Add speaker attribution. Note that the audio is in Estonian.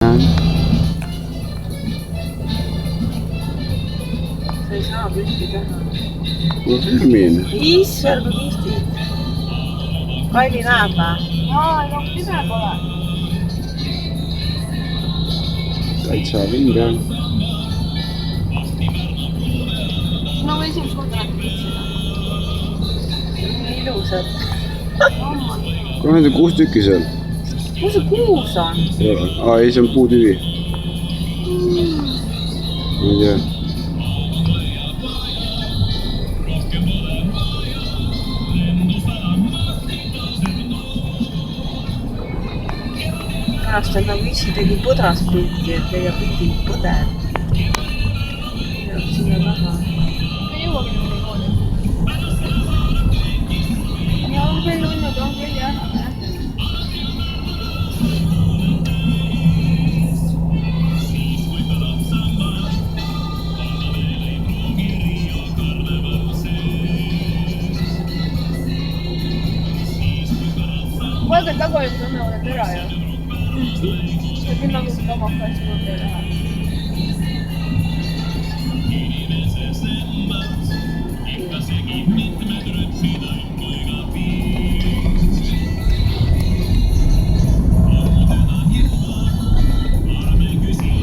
Speaker 1: Ayan.
Speaker 2: Sa ei saa püsti teha.
Speaker 1: Ma filmin.
Speaker 2: Issand, kui püsti. Kaili näeb või?
Speaker 3: Aa, no pime pole.
Speaker 1: Täitsa vinge.
Speaker 3: No ma esimest korda näen pitsida.
Speaker 2: Nii ilusad.
Speaker 1: Kohe on see 6 tükki seal.
Speaker 2: Kus see 6 on?
Speaker 1: Aa, ei, see on puutüvi. Ma ei tea.
Speaker 2: Pärast on nagu issi tegi põdras pilti, et leiab pildi põder. Jääb sinna taha.
Speaker 3: Ei jõuagi nagu kooli. Ja on veel unnud, on veel ära. Vaata tagaliselt annevad need ära ju. Ja küll nagu seda oma klassi juurde ei lähe.